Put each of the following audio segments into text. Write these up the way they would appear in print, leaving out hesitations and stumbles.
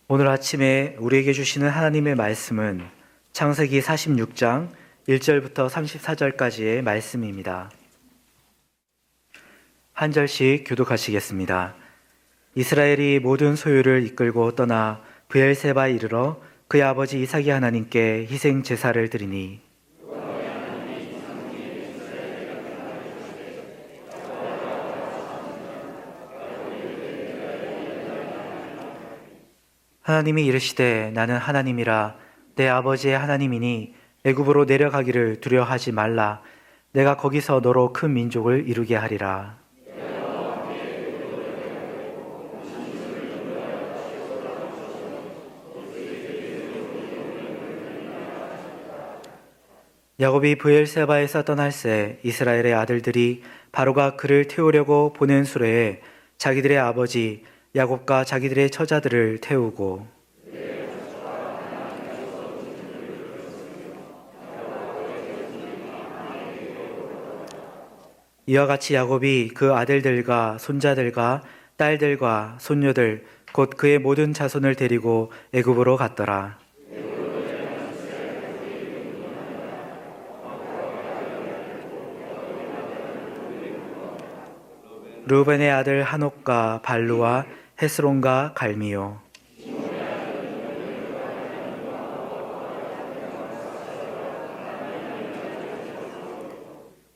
오늘 아침에 우리에게 주시는 하나님의 말씀은 창세기 46장 1절부터 34절까지의 말씀입니다. 한 절씩 교독하시겠습니다. 이스라엘이 모든 소유를 이끌고 떠나 브엘세바에 이르러 그의 아버지 이삭이 하나님께 희생 제사를 드리니 하나님이 이르시되 나는 하나님이라 내 아버지의 하나님이니 애굽으로 내려가기를 두려워하지 말라. 내가 거기서 너로 큰 민족을 이루게 하리라. 야곱이 브엘세바에서 떠날새 이스라엘의 아들들이 바로가 그를 태우려고 보낸 수레에 자기들의 아버지 야곱과 자기들의 처자들을 태우고 이와 같이 야곱이 그 아들들과 손자들과 딸들과 손녀들 곧 그의 모든 자손을 데리고 애굽으로 갔더라. 르우벤의 아들 한옥과 발루와 헤스론과 갈미요.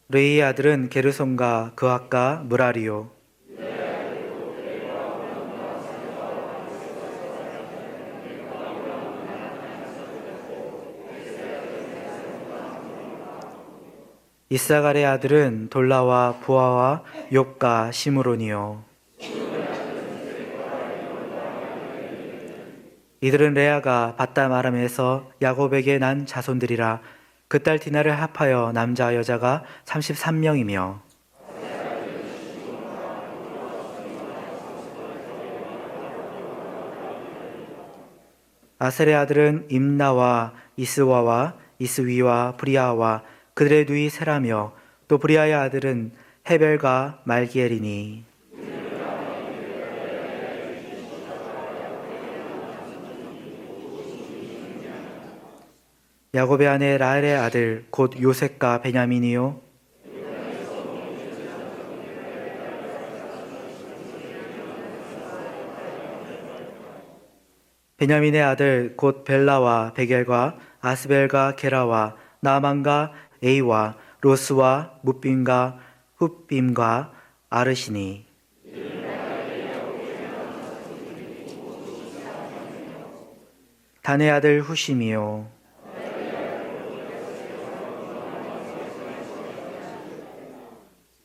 르이의 아들은 게르손과 그앗과 무라리요. 이사갈의 아들은 돌라와 부아와 욥과 시므론이요. 이들은 레아가 밧담 아람에서 야곱에게 난 자손들이라. 그 딸 디나를 합하여 남자 여자가 33명이며 아셀의 아들은 임나와 이스와와 이스위와 브리아와 그들의 누이 세라며 또 브리아의 아들은 헤벨과 말기엘이니 야곱의 아내 라헬의 아들 곧 요셉과 베냐민이요. 베냐민의 아들 곧 벨라와 베겔과 아스벨과 게라와 나만과 에이와 로스와 뭇빔과 훗빔과 아르시니 단의 아들 후심이요.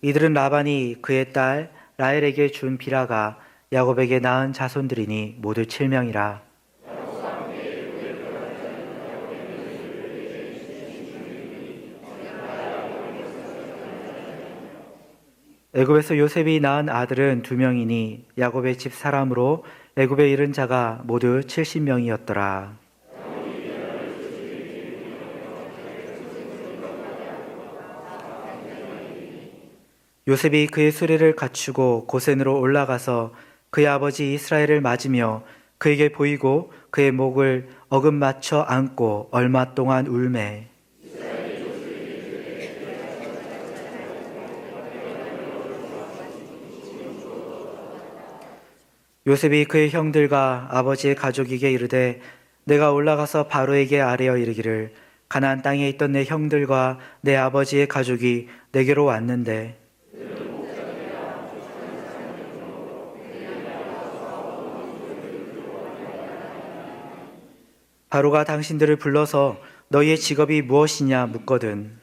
이들은 라반이 그의 딸 라헬에게 준 비라가 야곱에게 낳은 자손들이니 모두 7명이라. 애굽에서 요셉이 낳은 아들은 2명이니 야곱의 집 사람으로 애굽에 이른 자가 모두 70명이었더라. 요셉이 그의 수레를 갖추고 고센으로 올라가서 그의 아버지 이스라엘을 맞으며 그에게 보이고 그의 목을 어긋맞춰 안고 얼마 동안 울매 요셉이 그의 형들과 아버지의 가족에게 이르되 내가 올라가서 바로에게 아뢰어 이르기를 가나안 땅에 있던 내 형들과 내 아버지의 가족이 내게로 왔는데 바로가 당신들을 불러서 너희의 직업이 무엇이냐 묻거든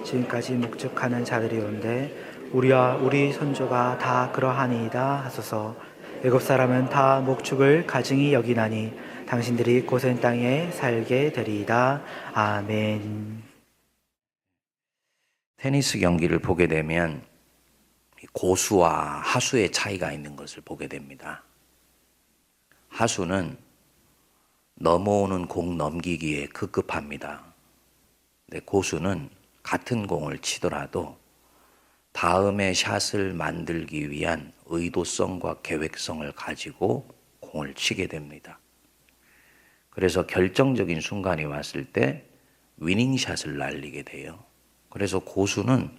지금까지 목축하는 자들이온데 우리와 우리 손조가 다 그러하니이다 하소서. 애굽 사람은 다 목축을 가증히 여기나니 당신들이 고센 땅에 살게 되리이다. 아멘. 테니스 경기를 보게 되면 고수와 하수의 차이가 있는 것을 보게 됩니다. 하수는 넘어오는 공 넘기기에 급급합니다. 근데 고수는 같은 공을 치더라도 다음의 샷을 만들기 위한 의도성과 계획성을 가지고 공을 치게 됩니다. 그래서 결정적인 순간이 왔을 때 위닝샷을 날리게 돼요. 그래서 고수는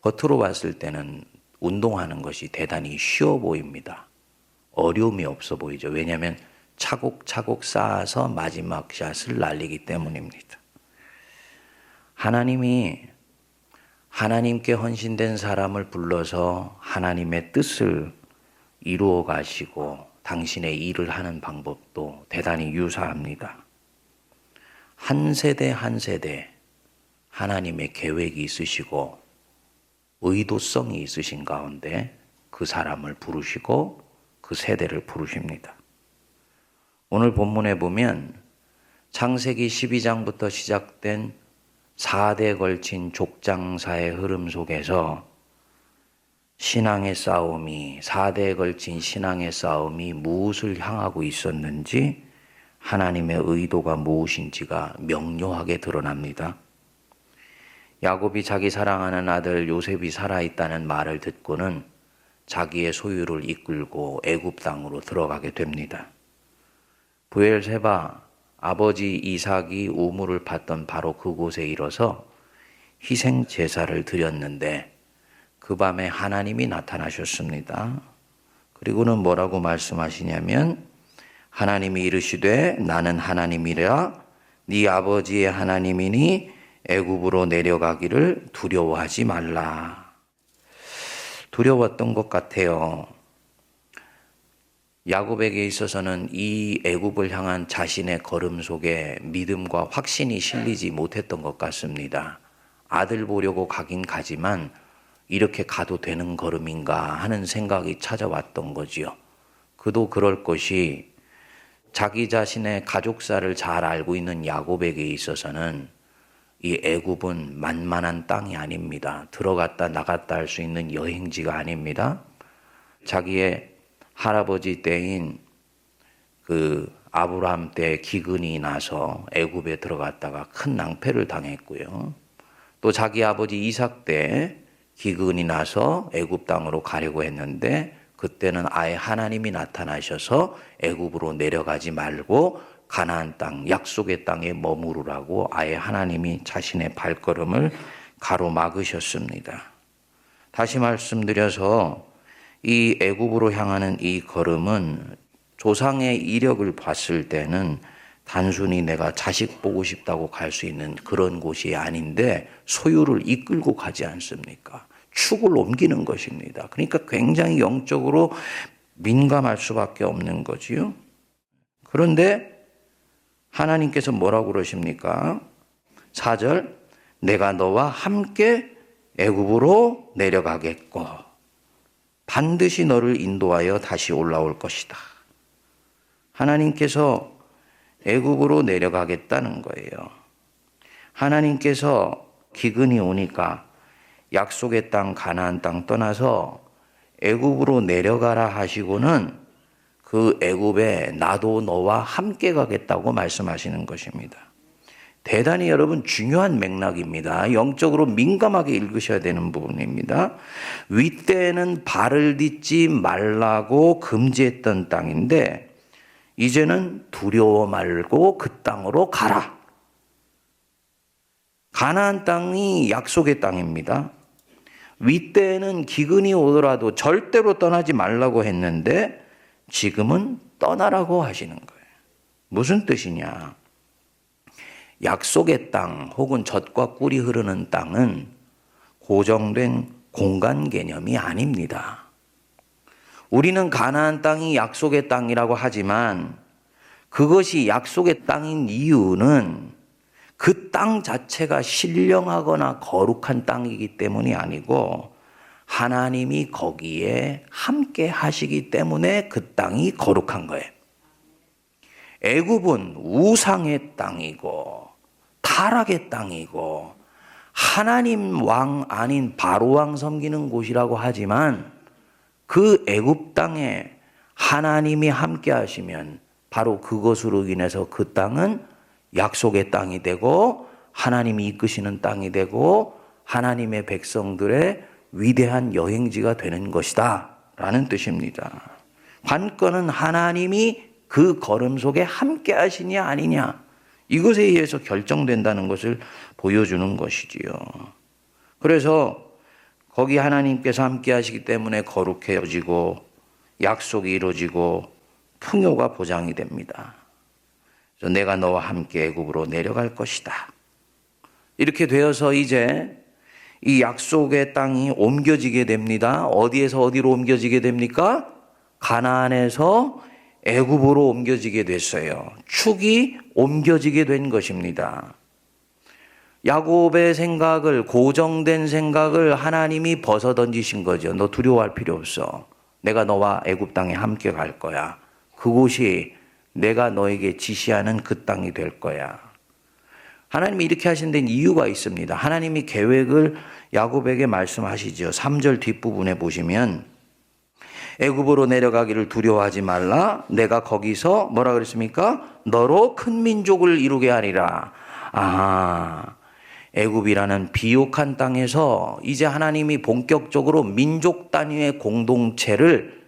겉으로 봤을 때는 운동하는 것이 대단히 쉬워 보입니다. 어려움이 없어 보이죠. 왜냐하면 차곡차곡 쌓아서 마지막 샷을 날리기 때문입니다. 하나님이 하나님께 헌신된 사람을 불러서 하나님의 뜻을 이루어 가시고 당신의 일을 하는 방법도 대단히 유사합니다. 한 세대 한 세대 하나님의 계획이 있으시고 의도성이 있으신 가운데 그 사람을 부르시고 그 세대를 부르십니다. 오늘 본문에 보면 창세기 12장부터 시작된 4대에 걸친 족장사의 흐름 속에서 신앙의 싸움이 4대에 걸친 신앙의 싸움이 무엇을 향하고 있었는지 하나님의 의도가 무엇인지가 명료하게 드러납니다. 야곱이 자기 사랑하는 아들 요셉이 살아있다는 말을 듣고는 자기의 소유를 이끌고 애굽 땅으로 들어가게 됩니다. 브엘세바 아버지 이삭이 우물을 팠던 바로 그곳에 이뤄서 희생 제사를 드렸는데 그 밤에 하나님이 나타나셨습니다. 그리고는 뭐라고 말씀하시냐면 하나님이 이르시되 나는 하나님이라 네 아버지의 하나님이니 애굽으로 내려가기를 두려워하지 말라. 두려웠던 것 같아요. 야곱에게 있어서는 이 애굽을 향한 자신의 걸음 속에 믿음과 확신이 실리지 못했던 것 같습니다. 아들 보려고 가긴 가지만 이렇게 가도 되는 걸음인가 하는 생각이 찾아왔던 거지요. 그도 그럴 것이 자기 자신의 가족사를 잘 알고 있는 야곱에게 있어서는 이 애굽은 만만한 땅이 아닙니다. 들어갔다 나갔다 할 수 있는 여행지가 아닙니다. 자기의 할아버지 때인 그 아브라함 때 기근이 나서 애굽에 들어갔다가 큰 낭패를 당했고요. 또 자기 아버지 이삭 때 기근이 나서 애굽 땅으로 가려고 했는데 그때는 아예 하나님이 나타나셔서 애굽으로 내려가지 말고 가나안 땅, 약속의 땅에 머무르라고 아예 하나님이 자신의 발걸음을 가로막으셨습니다. 다시 말씀드려서 이 애굽으로 향하는 이 걸음은 조상의 이력을 봤을 때는 단순히 내가 자식 보고 싶다고 갈 수 있는 그런 곳이 아닌데 소유를 이끌고 가지 않습니까? 축을 옮기는 것입니다. 그러니까 굉장히 영적으로 민감할 수밖에 없는 거지요. 그런데 하나님께서 뭐라고 그러십니까? 4절 내가 너와 함께 애굽으로 내려가겠고 반드시 너를 인도하여 다시 올라올 것이다. 하나님께서 애굽으로 내려가겠다는 거예요. 하나님께서 기근이 오니까 약속의 땅 가나안 땅 떠나서 애굽으로 내려가라 하시고는 그 애굽에 나도 너와 함께 가겠다고 말씀하시는 것입니다. 대단히 여러분 중요한 맥락입니다. 영적으로 민감하게 읽으셔야 되는 부분입니다. 윗때에는 발을 딛지 말라고 금지했던 땅인데 이제는 두려워 말고 그 땅으로 가라. 가나안 땅이 약속의 땅입니다. 윗때에는 기근이 오더라도 절대로 떠나지 말라고 했는데 지금은 떠나라고 하시는 거예요. 무슨 뜻이냐? 약속의 땅 혹은 젖과 꿀이 흐르는 땅은 고정된 공간 개념이 아닙니다. 우리는 가나안 땅이 약속의 땅이라고 하지만 그것이 약속의 땅인 이유는 그 땅 자체가 신령하거나 거룩한 땅이기 때문이 아니고 하나님이 거기에 함께 하시기 때문에 그 땅이 거룩한 거예요. 애굽은 우상의 땅이고 타락의 땅이고 하나님 왕 아닌 바로 왕 섬기는 곳이라고 하지만 그 애굽 땅에 하나님이 함께 하시면 바로 그것으로 인해서 그 땅은 약속의 땅이 되고 하나님이 이끄시는 땅이 되고 하나님의 백성들의 위대한 여행지가 되는 것이다 라는 뜻입니다. 관건은 하나님이 그 걸음 속에 함께 하시냐 아니냐, 이것에 의해서 결정된다는 것을 보여주는 것이지요. 그래서 거기 하나님께서 함께 하시기 때문에 거룩해지고 약속이 이루어지고 풍요가 보장이 됩니다. 그래서 내가 너와 함께 애굽으로 내려갈 것이다. 이렇게 되어서 이제 이 약속의 땅이 옮겨지게 됩니다. 어디에서 어디로 옮겨지게 됩니까? 가나안에서 애굽으로 옮겨지게 됐어요. 축이 옮겨지게 된 것입니다. 야곱의 생각을, 고정된 생각을 하나님이 벗어던지신 거죠. 너 두려워할 필요 없어. 내가 너와 애굽 땅에 함께 갈 거야. 그곳이 내가 너에게 지시하는 그 땅이 될 거야. 하나님이 이렇게 하신 데는 이유가 있습니다. 하나님이 계획을 야곱에게 말씀하시죠. 3절 뒷부분에 보시면 애굽으로 내려가기를 두려워하지 말라. 내가 거기서 뭐라 그랬습니까? 너로 큰 민족을 이루게 하리라. 애굽이라는 비옥한 땅에서 이제 하나님이 본격적으로 민족 단위의 공동체를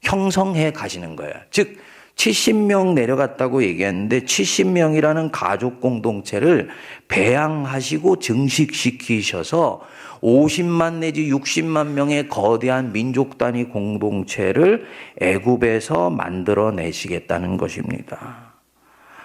형성해 가시는 거예요. 즉 70명 내려갔다고 얘기했는데 70명이라는 가족 공동체를 배양하시고 증식시키셔서 50만 내지 60만 명의 거대한 민족 단위 공동체를 애굽에서 만들어내시겠다는 것입니다.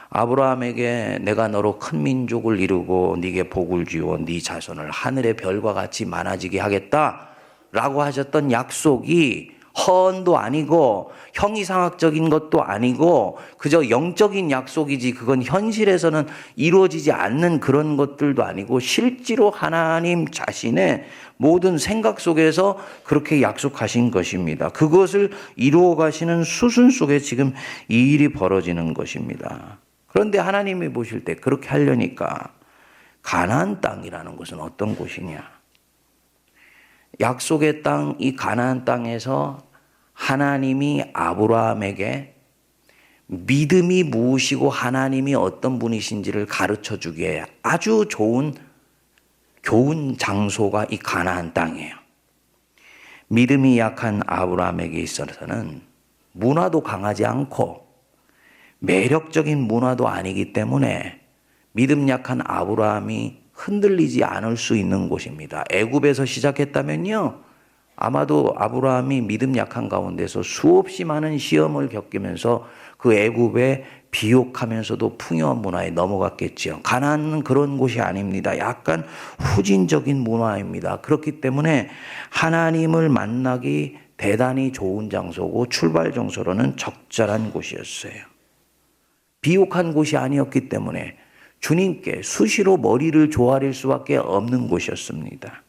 아브라함에게 내가 너로 큰 민족을 이루고 네게 복을 주어 네 자손을 하늘의 별과 같이 많아지게 하겠다라고 하셨던 약속이 허언도 아니고 형이상학적인 것도 아니고 그저 영적인 약속이지, 그건 현실에서는 이루어지지 않는 그런 것들도 아니고 실제로 하나님 자신의 모든 생각 속에서 그렇게 약속하신 것입니다. 그것을 이루어 가시는 수순 속에 지금 이 일이 벌어지는 것입니다. 그런데 하나님이 보실 때 그렇게 하려니까 가나안 땅이라는 것은 어떤 곳이냐? 약속의 땅, 이 가나안 땅에서 하나님이 아브라함에게 믿음이 무엇이고 하나님이 어떤 분이신지를 가르쳐 주기에 아주 좋은 교훈 장소가 이 가나안 땅이에요. 믿음이 약한 아브라함에게 있어서는 문화도 강하지 않고 매력적인 문화도 아니기 때문에 믿음 약한 아브라함이 흔들리지 않을 수 있는 곳입니다. 애굽에서 시작했다면요, 아마도 아브라함이 믿음 약한 가운데서 수없이 많은 시험을 겪으면서 그 애굽에 비옥하면서도 풍요한 문화에 넘어갔겠지요. 가나안은 그런 곳이 아닙니다. 약간 후진적인 문화입니다. 그렇기 때문에 하나님을 만나기 대단히 좋은 장소고 출발 장소로는 적절한 곳이었어요. 비옥한 곳이 아니었기 때문에 주님께 수시로 머리를 조아릴 수밖에 없는 곳이었습니다.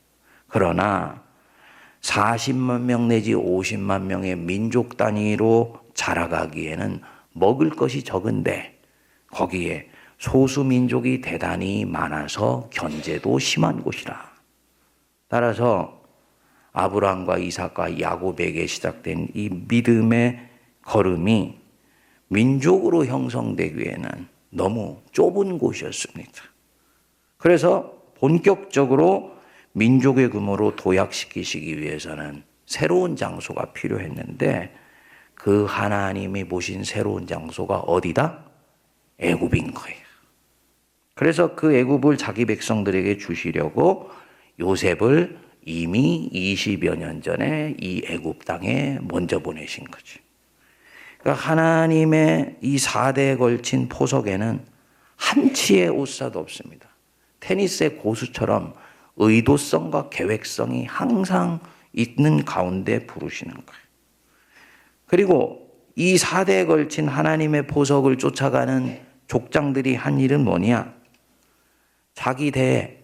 그러나 40만 명 내지 50만 명의 민족 단위로 자라가기에는 먹을 것이 적은데 거기에 소수 민족이 대단히 많아서 견제도 심한 곳이라. 따라서 아브라함과 이삭과 야곱에게 시작된 이 믿음의 걸음이 민족으로 형성되기에는 너무 좁은 곳이었습니다. 그래서 본격적으로 민족의 규모로 도약시키시기 위해서는 새로운 장소가 필요했는데 그 하나님이 보신 새로운 장소가 어디다? 애굽인 거예요. 그래서 그 애굽을 자기 백성들에게 주시려고 요셉을 이미 20여 년 전에 이 애굽 땅에 먼저 보내신 거죠. 그러니까 하나님의 이 4대에 걸친 포석에는 한치의 오사도 없습니다. 테니스의 고수처럼 의도성과 계획성이 항상 있는 가운데 부르시는 거예요. 그리고 이 4대에 걸친 하나님의 보석을 쫓아가는 족장들이 한 일은 뭐냐? 자기 대,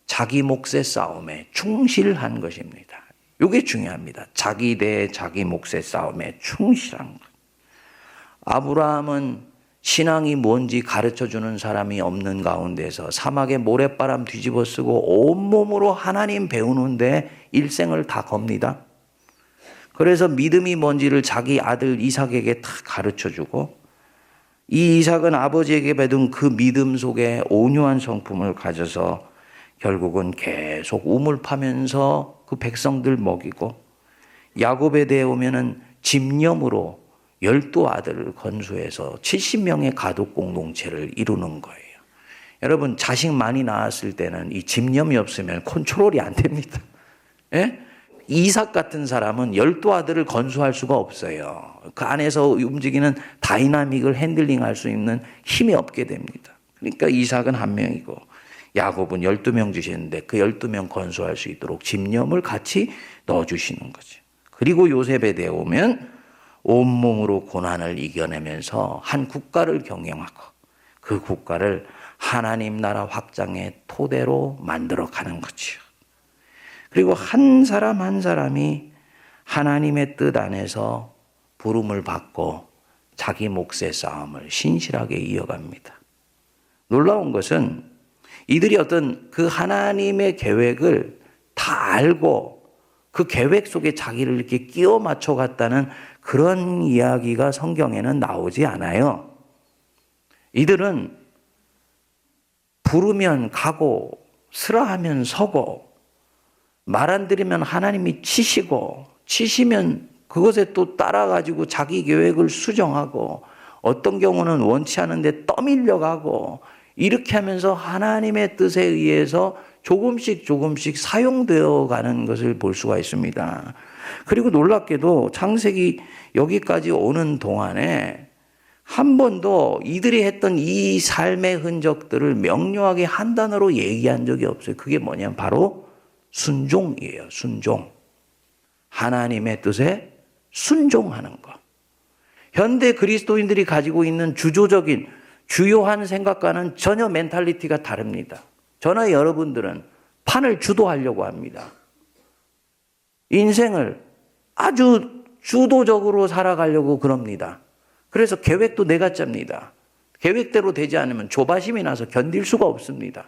자기 몫의 싸움에 충실한 것입니다. 이게 중요합니다. 자기 대 자기 몫의 싸움에 충실한 것. 아브라함은 신앙이 뭔지 가르쳐주는 사람이 없는 가운데서 사막에 모래바람 뒤집어 쓰고 온몸으로 하나님 배우는데 일생을 다 겁니다. 그래서 믿음이 뭔지를 자기 아들 이삭에게 다 가르쳐주고 이 이삭은 아버지에게 받은 그 믿음 속에 온유한 성품을 가져서 결국은 계속 우물 파면서 그 백성들 먹이고, 야곱에 대해 오면은 집념으로 12아들을 건수해서 70명의 가독 공동체를 이루는 거예요. 여러분, 자식 많이 낳았을 때는 이 집념이 없으면 컨트롤이 안 됩니다. 예? 이삭 같은 사람은 12아들을 건수할 수가 없어요. 그 안에서 움직이는 다이나믹을 핸들링할 수 있는 힘이 없게 됩니다. 그러니까 이삭은 한 명이고 야곱은 12명 주시는데 그 12명 건수할 수 있도록 집념을 같이 넣어주시는 거죠. 그리고 요셉에 대해 오면 온몸으로 고난을 이겨내면서 한 국가를 경영하고 그 국가를 하나님 나라 확장의 토대로 만들어가는 거죠. 그리고 한 사람 한 사람이 하나님의 뜻 안에서 부름을 받고 자기 몫의 싸움을 신실하게 이어갑니다. 놀라운 것은 이들이 어떤 그 하나님의 계획을 다 알고 그 계획 속에 자기를 이렇게 끼워 맞춰 갔다는 그런 이야기가 성경에는 나오지 않아요. 이들은 부르면 가고 쓰라하면 서고 말 안 들으면 하나님이 치시고 치시면 그것에 또 따라가지고 자기 계획을 수정하고 어떤 경우는 원치 않은데 떠밀려가고 이렇게 하면서 하나님의 뜻에 의해서 조금씩 사용되어 가는 것을 볼 수가 있습니다. 그리고 놀랍게도 창세기 여기까지 오는 동안에 한 번도 이들이 했던 이 삶의 흔적들을 명료하게 한 단어로 얘기한 적이 없어요. 그게 뭐냐면 바로 순종이에요. 순종. 하나님의 뜻에 순종하는 것. 현대 그리스도인들이 가지고 있는 주조적인 주요한 생각과는 전혀 멘탈리티가 다릅니다. 저나 여러분들은 판을 주도하려고 합니다. 인생을 아주 주도적으로 살아가려고 그럽니다. 그래서 계획도 내가 짭니다. 계획대로 되지 않으면 조바심이 나서 견딜 수가 없습니다.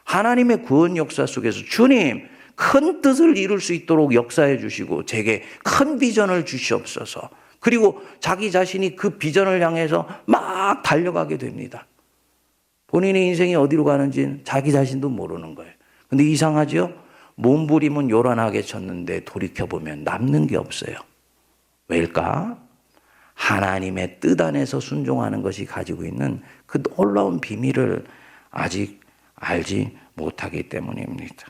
하나님의 구원 역사 속에서 주님 큰 뜻을 이룰 수 있도록 역사해 주시고 제게 큰 비전을 주시옵소서. 그리고 자기 자신이 그 비전을 향해서 막 달려가게 됩니다. 본인의 인생이 어디로 가는지 자기 자신도 모르는 거예요. 근데 이상하죠? 몸부림은 요란하게 쳤는데 돌이켜보면 남는 게 없어요. 왜일까? 하나님의 뜻 안에서 순종하는 것이 가지고 있는 그 놀라운 비밀을 아직 알지 못하기 때문입니다.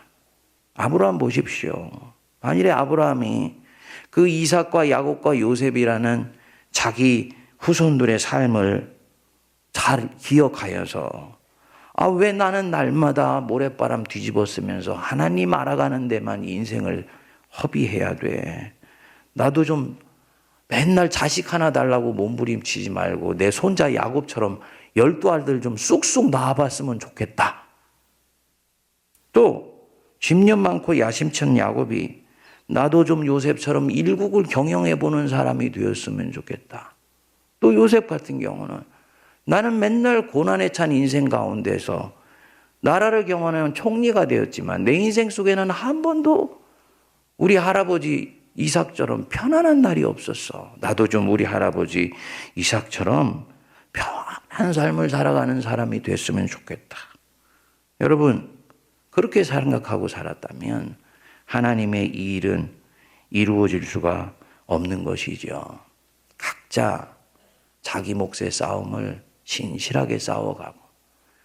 아브라함 보십시오. 만일에 아브라함이 그 이삭과 야곱과 요셉이라는 자기 후손들의 삶을 잘 기억하여서 왜 나는 날마다 모래바람 뒤집어 쓰면서 하나님 알아가는 데만 인생을 허비해야 돼. 나도 좀 맨날 자식 하나 달라고 몸부림치지 말고 내 손자 야곱처럼 12알들 좀 쑥쑥 낳아봤으면 좋겠다. 또 집념 많고 야심찬 야곱이 나도 좀 요셉처럼 일국을 경영해보는 사람이 되었으면 좋겠다. 또 요셉 같은 경우는 나는 맨날 고난에 찬 인생 가운데서 나라를 경영하는 총리가 되었지만 내 인생 속에는 한 번도 우리 할아버지 이삭처럼 편안한 날이 없었어. 나도 좀 우리 할아버지 이삭처럼 편안한 삶을 살아가는 사람이 됐으면 좋겠다. 여러분, 그렇게 생각하고 살았다면 하나님의 이 일은 이루어질 수가 없는 것이죠. 각자 자기 몫의 싸움을 신실하게 싸워가고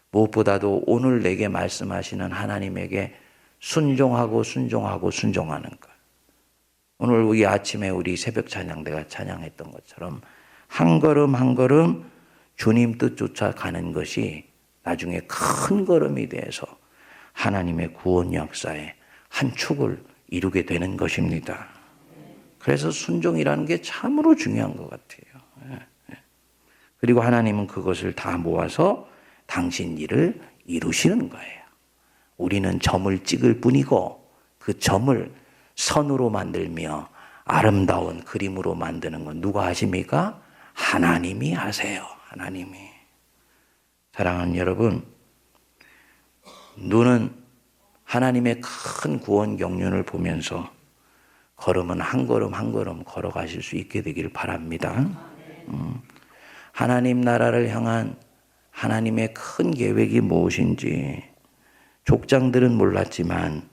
무엇보다도 오늘 내게 말씀하시는 하나님에게 순종하고 순종하는 것. 오늘 우리 아침에 우리 새벽 찬양대가 찬양했던 것처럼 한 걸음 한 걸음 주님 뜻 쫓아가는 것이 나중에 큰 걸음이 돼서 하나님의 구원 역사의 한 축을 이루게 되는 것입니다. 그래서 순종이라는 게 참으로 중요한 것 같아요. 그리고 하나님은 그것을 다 모아서 당신 일을 이루시는 거예요. 우리는 점을 찍을 뿐이고 그 점을 선으로 만들며 아름다운 그림으로 만드는 건 누가 하십니까? 하나님이 하세요. 하나님이. 사랑하는 여러분, 눈은 하나님의 큰 구원 경륜을 보면서 걸음은 한 걸음 한 걸음 걸어가실 수 있게 되기를 바랍니다. 하나님 나라를 향한 하나님의 큰 계획이 무엇인지 족장들은 몰랐지만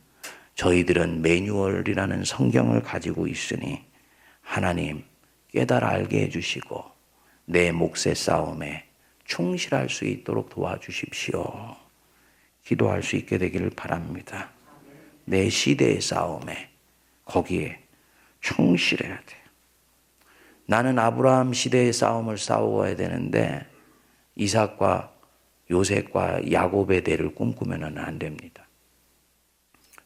저희들은 매뉴얼이라는 성경을 가지고 있으니 하나님 깨달아 알게 해주시고 내 몫의 싸움에 충실할 수 있도록 도와주십시오. 기도할 수 있게 되기를 바랍니다. 내 시대의 싸움에 거기에 충실해야 돼요. 나는 아브라함 시대의 싸움을 싸워야 되는데 이삭과 요셉과 야곱의 대를 꿈꾸면 안 됩니다.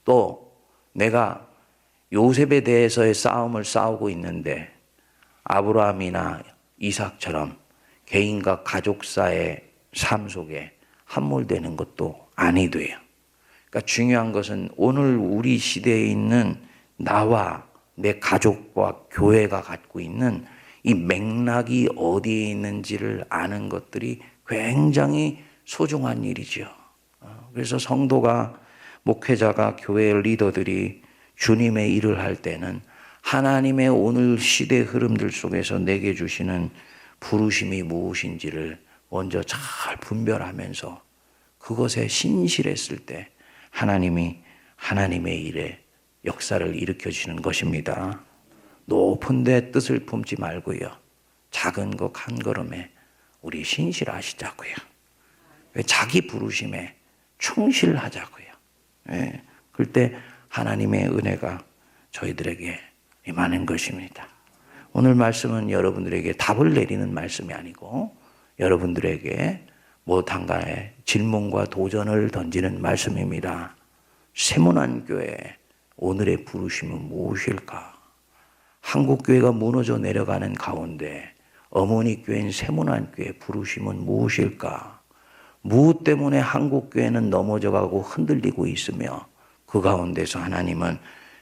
또 내가 요셉에 대해서의 싸움을 싸우고 있는데 아브라함이나 이삭처럼 개인과 가족사의 삶 속에 함몰되는 것도 아니 돼요. 그러니까 중요한 것은 오늘 우리 시대에 있는 나와 내 가족과 교회가 갖고 있는 이 맥락이 어디에 있는지를 아는 것들이 굉장히 소중한 일이죠. 그래서 성도가, 목회자가, 교회 리더들이 주님의 일을 할 때는 하나님의 오늘 시대 흐름들 속에서 내게 주시는 부르심이 무엇인지를 먼저 잘 분별하면서 그것에 신실했을 때 하나님이 하나님의 일에 역사를 일으켜 주시는 것입니다. 높은 데 뜻을 품지 말고요. 작은 것 한 걸음에 우리 신실하시자고요. 자기 부르심에 충실하자고요. 예, 그때 하나님의 은혜가 저희들에게 임하는 것입니다. 오늘 말씀은 여러분들에게 답을 내리는 말씀이 아니고 여러분들에게 무엇한가의 질문과 도전을 던지는 말씀입니다. 세문안교회 오늘의 부르심은 무엇일까? 한국교회가 무너져 내려가는 가운데 어머니 교회인 세문안교회의 부르심은 무엇일까? 무엇 때문에 한국교회는 넘어져가고 흔들리고 있으며 그 가운데서 하나님은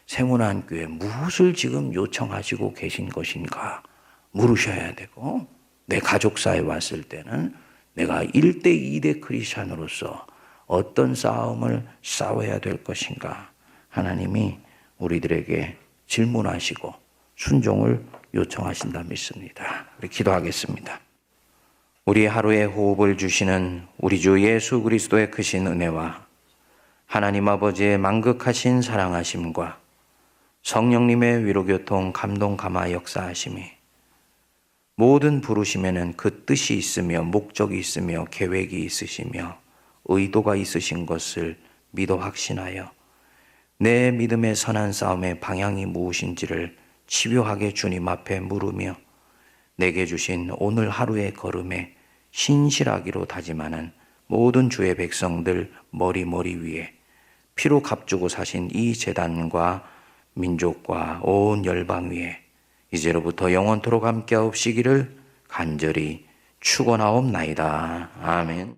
세문안교회 무엇을 지금 요청하시고 계신 것인가 물으셔야 되고, 내 가족사에 왔을 때는 내가 1대 2대 크리스찬으로서 어떤 싸움을 싸워야 될 것인가 하나님이 우리들에게 질문하시고 순종을 요청하신다 믿습니다. 우리 기도하겠습니다. 우리 하루의 호흡을 주시는 우리 주 예수 그리스도의 크신 은혜와 하나님 아버지의 만극하신 사랑하심과 성령님의 위로교통 감동 감화 역사하심이 모든 부르심에는 그 뜻이 있으며 목적이 있으며 계획이 있으시며 의도가 있으신 것을 믿어 확신하여 내 믿음의 선한 싸움의 방향이 무엇인지를 집요하게 주님 앞에 물으며 내게 주신 오늘 하루의 걸음에 신실하기로 다짐하는 모든 주의 백성들 머리 위에 피로 값주고 사신 이 제단과 민족과 온 열방 위에 이제로부터 영원토록 함께하옵시기를 간절히 축원하옵나이다. 아멘.